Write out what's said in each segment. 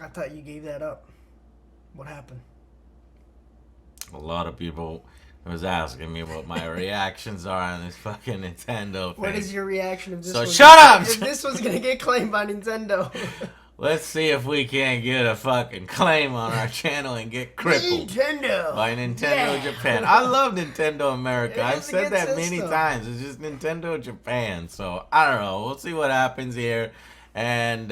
I thought you gave that up. What happened? A lot of people was asking me what my reactions are on this fucking Nintendo thing. What is your reaction if this So was shut up! if this was gonna get claimed by Nintendo? Let's see if we can't get a fucking claim on our channel and get crippled Nintendo by Nintendo Japan. I love Nintendo America. I've said that many system. times. It's just Nintendo Japan. So I don't know. We'll see what happens here. And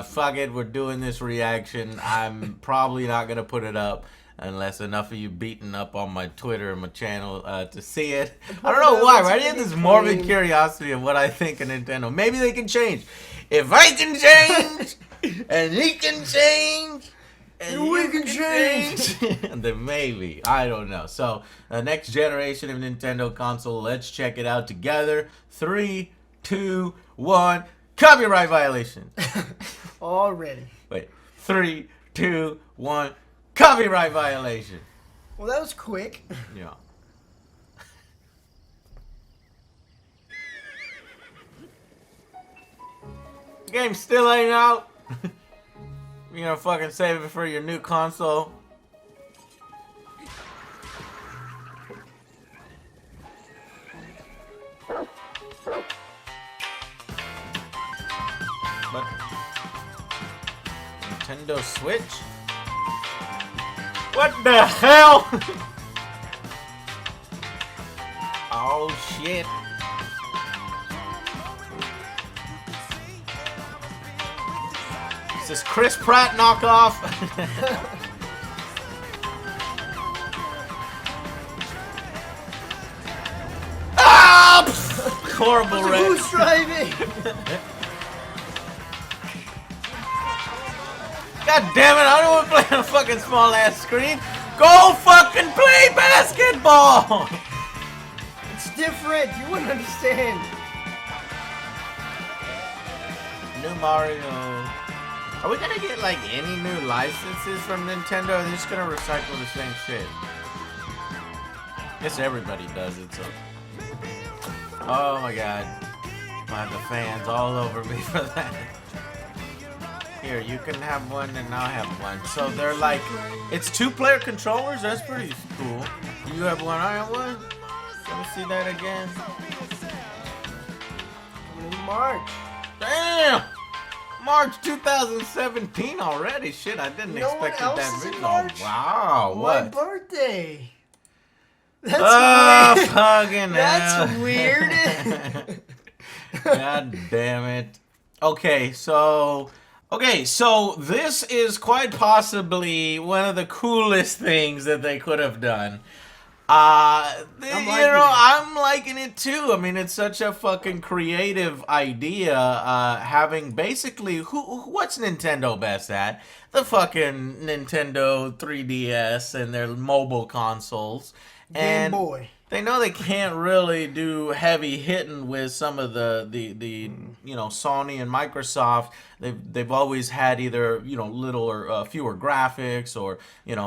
fuck it, we're doing this reaction. I'm probably not gonna put it up unless enough of you beating up on my Twitter and my channel to see it. I don't know why, right? I have this morbid curiosity of what I think of Nintendo. Maybe they can change. If I can change, and he can change, and we can change, then maybe. I don't know. So, the next generation of Nintendo console, let's check it out together. 3, 2, 1. Copyright violation. Already. Wait. 3, 2, 1. Copyright violation. Well, that was quick. Yeah. Game still ain't out. You gonna fucking save it for your new console? But Nintendo Switch? What the hell? Oh shit. Is this Chris Pratt knockoff? Ah! Horrible red. Who's driving? God damn it, I don't want to play on a fucking small ass screen. Go fucking play basketball! It's different. You wouldn't understand. New Mario. Are we gonna get like any new licenses from Nintendo? Or are they just gonna recycle the same shit? Guess everybody does it, so. Oh my god. I have the fans all over me for that. Here, you can have one and I'll have one. So they're like, it's 2-player controllers? That's pretty cool. You have one, I have one? Let me see that again. March. Damn! March 2017 already. Shit, I didn't expect it that big. Oh, wow. What? My birthday. That's weird. Fucking That's hell. weird. God damn it. Okay, so this is quite possibly one of the coolest things that they could have done. I'm liking it too. I mean, it's such a fucking creative idea. Having basically, what's Nintendo best at? The fucking Nintendo 3DS and their mobile consoles. Game Boy. They know they can't really do heavy hitting with some of the Sony and Microsoft. They've always had either little or fewer graphics or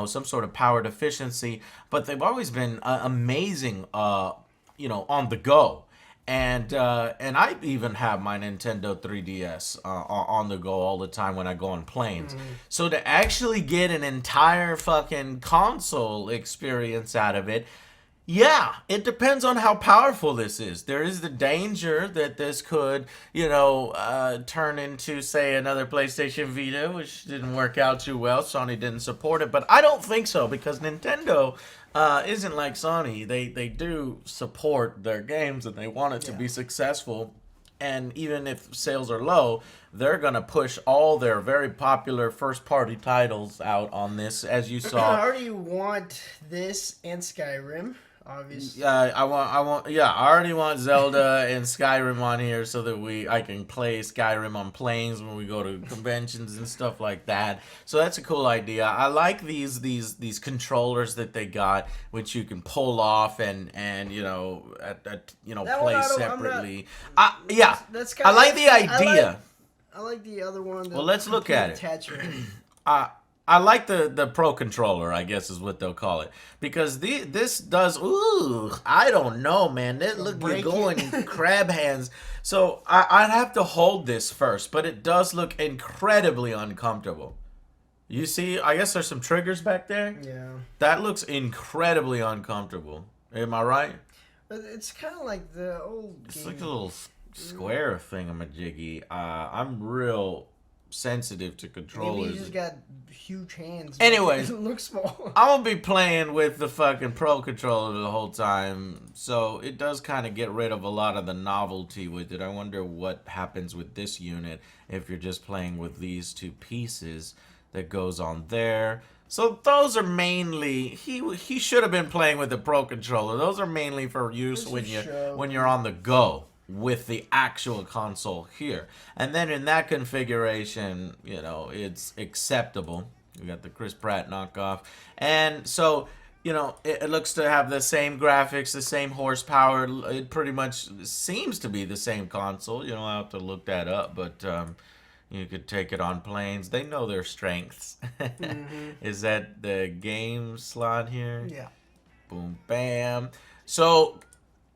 some sort of power deficiency, but they've always been amazing on the go. And I even have my Nintendo 3DS on the go all the time when I go on planes. So to actually get an entire fucking console experience out of it. Yeah, it depends on how powerful this is. There is the danger that this could, turn into, say, another PlayStation Vita, which didn't work out too well. Sony didn't support it, but I don't think so because Nintendo isn't like Sony. They do support their games and they want it to be successful. And even if sales are low, they're going to push all their very popular first-party titles out on this, as you saw. I already want this and Skyrim. Obviously. I already want Zelda and Skyrim on here so that I can play Skyrim on planes when we go to conventions and stuff like that. So that's a cool idea. I like these controllers that they got, which you can pull off and play separately. I like the idea. I like the other one. Well, let's look at it. I like the Pro Controller, I guess is what they'll call it. Because this does, I don't know, man. You're going crab hands. So I'd have to hold this first, but it does look incredibly uncomfortable. You see, I guess there's some triggers back there. Yeah. That looks incredibly uncomfortable. Am I right? But it's kind of like the old It's game. like a little square thingamajiggy. I'm real sensitive to controllers. Maybe you just got huge hands. Anyways, It looks small. I'm gonna be playing with the fucking Pro controller the whole time, so it does kind of get rid of a lot of the novelty with it. I wonder what happens with this unit if you're just playing with these two pieces that goes on there. So those are mainly he should have been playing with the Pro controller. Those are mainly for use when you're on the go with the actual console here. And then in that configuration, you know, it's acceptable. We got the Chris Pratt knockoff. And so, you know, it looks to have the same graphics, the same horsepower. It pretty much seems to be the same console. You know, I'll have to look that up, but you could take it on planes. They know their strengths. Is that the game slot here? Yeah. Boom, bam. So,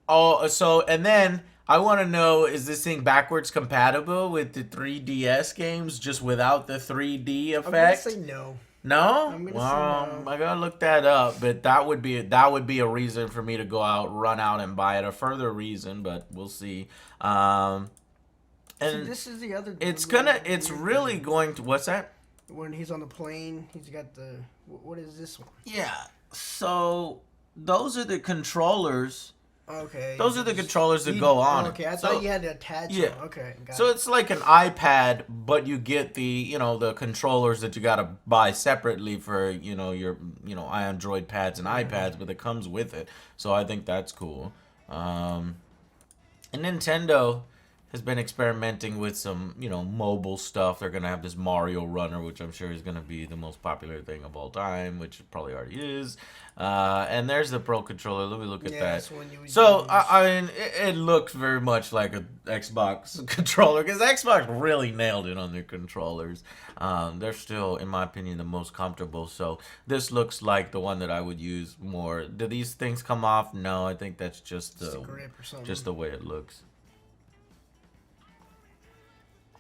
and then I want to know, is this thing backwards compatible with the 3DS games just without the 3D effect? I'm gonna say no. No? I'm gonna Well, say no. I gotta look that up, but that would be a reason for me to go out, run out and buy it. A further reason, but we'll see. And So this is the other. it's really going to, what's that? When he's on the plane, he's got the. What is this one? Yeah. So those are the controllers. Okay. Those are the controllers that go on. Okay, I So- thought you had to attach Yeah. them. Okay, got So it. it's like an iPad, but you get the, you know, the controllers that you gotta buy separately for, you know, your, you know, Android pads and iPads, but it comes with it. So I think that's cool. And Nintendo has been experimenting with some, you know, mobile stuff. They're gonna have this Mario Runner, which I'm sure is gonna be the most popular thing of all time, which it probably already is. And there's the Pro controller. Let me look at that. That's when you would So use- I mean, it looks very much like an Xbox controller because Xbox really nailed it on their controllers. They're still, in my opinion, the most comfortable. So this looks like the one that I would use more. Do these things come off? No, I think that's just It's a the grip or something. just the way it looks.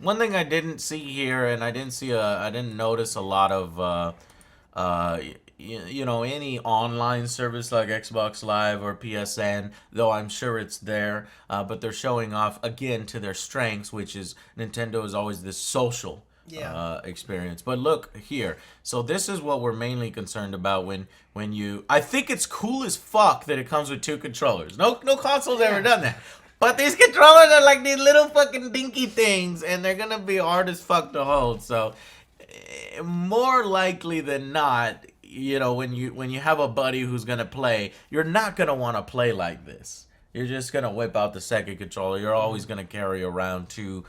One thing I didn't see here, and I didn't notice a lot of, you know, any online service like Xbox Live or PSN, though I'm sure it's there. But they're showing off again to their strengths, which is Nintendo is always this social experience. But look here. So this is what we're mainly concerned about when you. I think it's cool as fuck that it comes with two controllers. No console's ever done that. But these controllers are like these little fucking dinky things, and they're gonna be hard as fuck to hold. So, more likely than not, you know, when you have a buddy who's gonna play, you're not gonna want to play like this. You're just gonna whip out the second controller. You're always gonna carry around two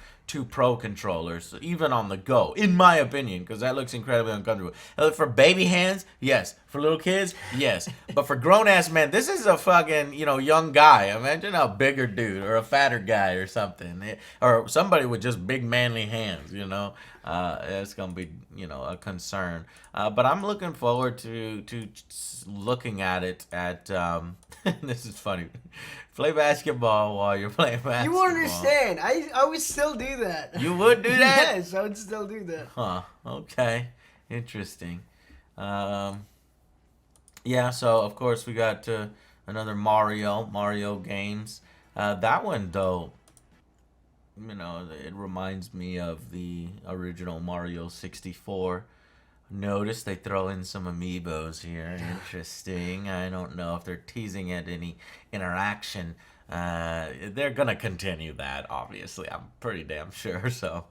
Pro controllers, even on the go, in my opinion, because that looks incredibly uncomfortable. For baby hands, yes. For little kids, yes. But for grown ass men, this is a fucking, you know, young guy. Imagine a bigger dude or a fatter guy or something, or somebody with just big manly hands. You know, it's gonna be, you know, a concern. But I'm looking forward to looking at it. This is funny. Play basketball while you're playing basketball. You won't understand. I would still do that. You would do that? Yes, I would still do that. Huh. Okay. Interesting. Yeah, so of course we got another Mario games. That one though, you know, it reminds me of the original Mario 64. Notice they throw in some amiibos here. Interesting. I don't know if they're teasing at any interaction. They're gonna continue that, obviously. I'm pretty damn sure. So,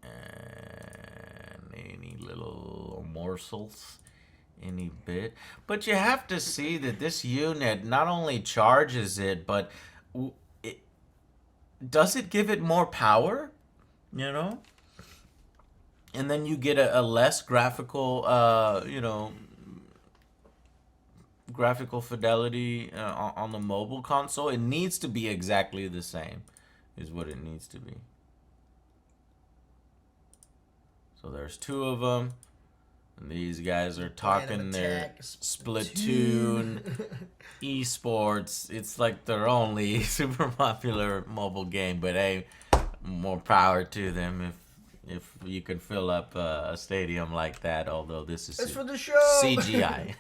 and any little morsels, any bit. But you have to see that this unit not only charges it, but does it give it more power? You know, and then you get a less graphical, you know, graphical fidelity on the mobile console. It needs to be exactly the same, is what it needs to be. So there's two of them, and these guys are talking their Splatoon esports. It's like their only super popular mobile game, but hey. more power to them if you can fill up a stadium like that. Although this is It's for the show. CGI.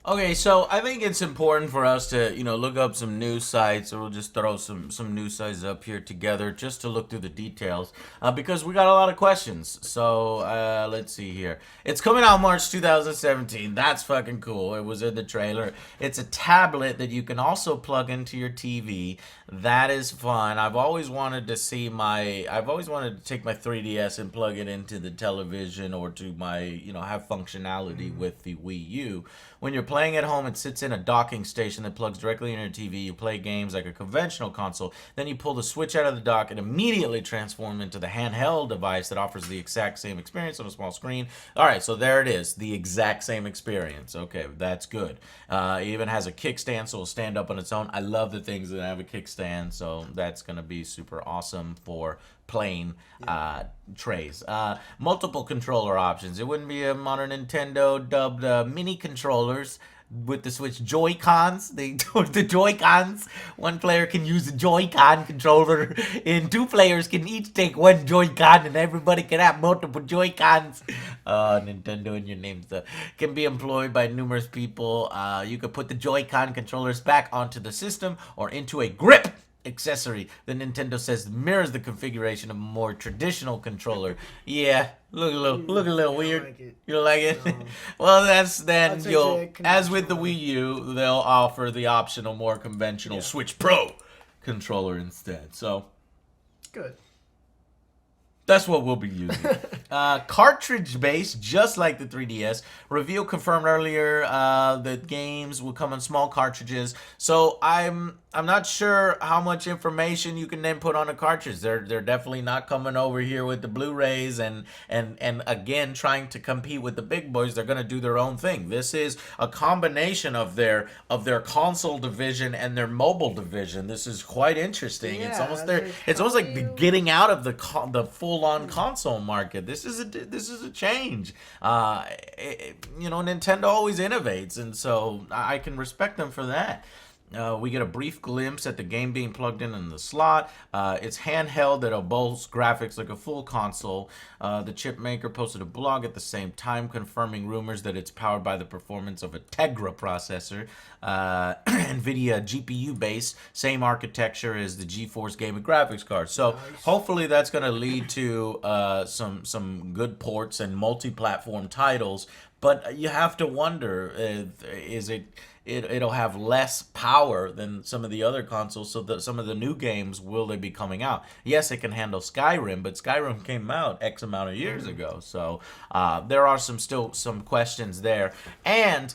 Okay, so I think it's important for us to, look up some news sites, or we'll just throw some news sites up here together just to look through the details, because we got a lot of questions. So let's see here. It's coming out March 2017. That's fucking cool. It was in the trailer. It's a tablet that you can also plug into your TV. That is fun. I've always wanted to take my 3DS and plug it into the television, or to my, have functionality with the Wii U. When you're playing at home, it sits in a docking station that plugs directly into your TV. You play games like a conventional console. Then you pull the switch out of the dock and immediately transform into the handheld device that offers the exact same experience on a small screen. All right, so there it is. The exact same experience. Okay, that's good. It even has a kickstand, so it'll stand up on its own. I love the things that have a kickstand, so that's going to be super awesome for playing trays. Multiple controller options. It wouldn't be a modern Nintendo dubbed mini controllers with the Switch Joy-Cons. The Joy-Cons. One player can use a Joy-Con controller, and two players can each take one Joy-Con, and everybody can have multiple Joy-Cons. Nintendo in your name can be employed by numerous people. You could put the Joy-Con controllers back onto the system or into a grip accessory that Nintendo says mirrors the configuration of a more traditional controller. Yeah, look a little weird. Like it. You don't like it? No. Well, then take you'll, the as with the Wii U, they'll offer the optional, more conventional Switch Pro controller instead. So Good. that's what we'll be using. Cartridge based, just like the 3DS. Reveal confirmed earlier that games will come in small cartridges. So I'm not sure how much information you can then put on a cartridge. They're definitely not coming over here with the Blu-rays and again trying to compete with the big boys. They're gonna do their own thing. This is a combination of their console division and their mobile division. This is quite interesting. Yeah, it's almost like the getting out of the full-on console market. This is a change. Nintendo always innovates, and so I can respect them for that. We get a brief glimpse at the game being plugged in the slot. It's handheld. It'll boast graphics like a full console. The chip maker posted a blog at the same time confirming rumors that it's powered by the performance of a Tegra processor. NVIDIA GPU base, same architecture as the GeForce gaming graphics card. So hopefully that's going to lead to some good ports and multi-platform titles. But you have to wonder, it'll have less power than some of the other consoles, so that some of the new games, will they be coming out? Yes, it can handle Skyrim, but Skyrim came out X amount of years ago. So there are still some questions there. And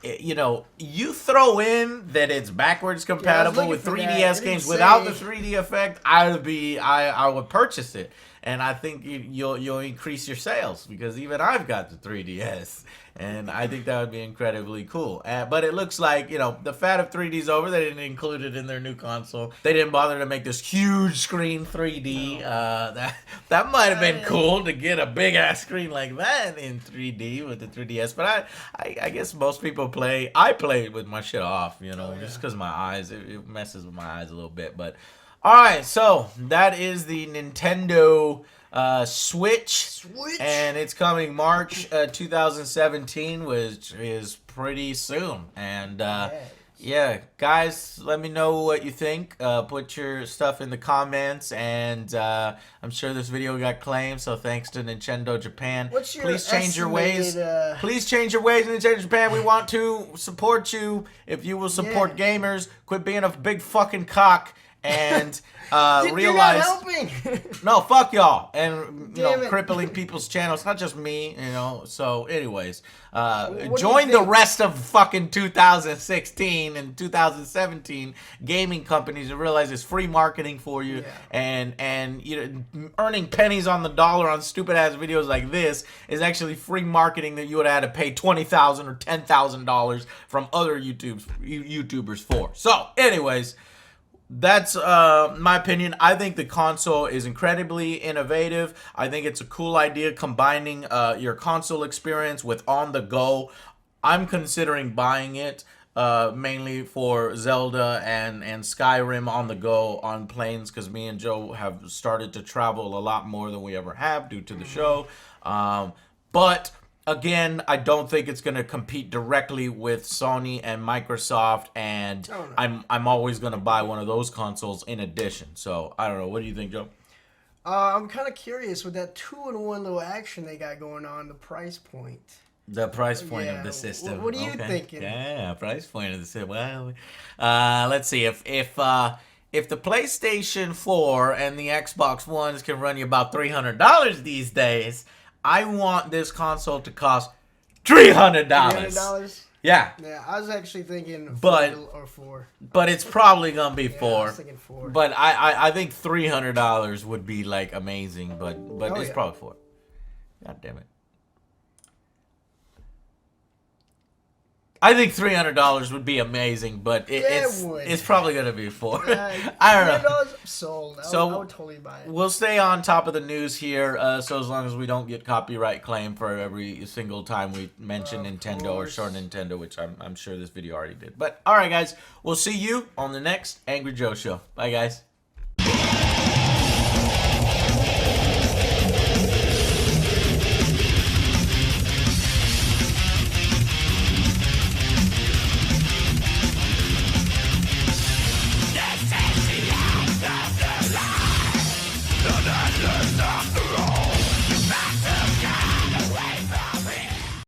you throw in that it's backwards compatible with 3DS games without the 3D effect, I would purchase it. And I think you'll increase your sales, because even I've got the 3DS, and I think that would be incredibly cool. But it looks like, the fat of 3D's over. They didn't include it in their new console. They didn't bother to make this huge screen 3D. That might have been cool to get a big ass screen like that in 3D with the 3DS. But I guess most people I play with my shit off, just because my eyes, it messes with my eyes a little bit. But all right, so that is the Nintendo Switch, and it's coming March 2017, which is pretty soon. And yeah, guys, let me know what you think. Put your stuff in the comments, and I'm sure this video got claimed, so thanks to Nintendo Japan. Please change your ways. Please change your ways, Nintendo Japan. We want to support you. If you will support gamers, quit being a big fucking cock. And realize, no, fuck y'all, and crippling people's channels, not just me, So, anyways, join the rest of fucking 2016 and 2017 gaming companies and realize it's free marketing for you, and earning pennies on the dollar on stupid ass videos like this is actually free marketing that you would have had to pay $20,000 or $10,000 from other YouTubers for. So, anyways. That's my opinion. I think the console is incredibly innovative. I think it's a cool idea combining your console experience with on the go. I'm considering buying it. mainly for Zelda and Skyrim on the go on planes, because me and Joe have started to travel a lot more than we ever have due to the show. But again, I don't think it's going to compete directly with Sony and Microsoft, and I'm always going to buy one of those consoles in addition. So I don't know. What do you think, Joe? I'm kind of curious with that 2-in-1 little action they got going on, the price point. The price point of the system. What are you thinking? Yeah, price point of the system. Well, let's see. If the PlayStation 4 and the Xbox Ones can run you about $300 these days, I want this console to cost $300. $300? Yeah. Yeah, I was actually thinking four. But it's probably gonna be Yeah, four. I was thinking four. But I think $300 would be like amazing. But it's probably four. God damn it. I think $300 would be amazing, but it's probably gonna be four. I don't know. $300 sold. I would totally buy it. We'll stay on top of the news here, so as long as we don't get copyright claim for every single time we mention Nintendo or short Nintendo, which I'm sure this video already did. But all right, guys, we'll see you on the next Angry Joe Show. Bye, guys.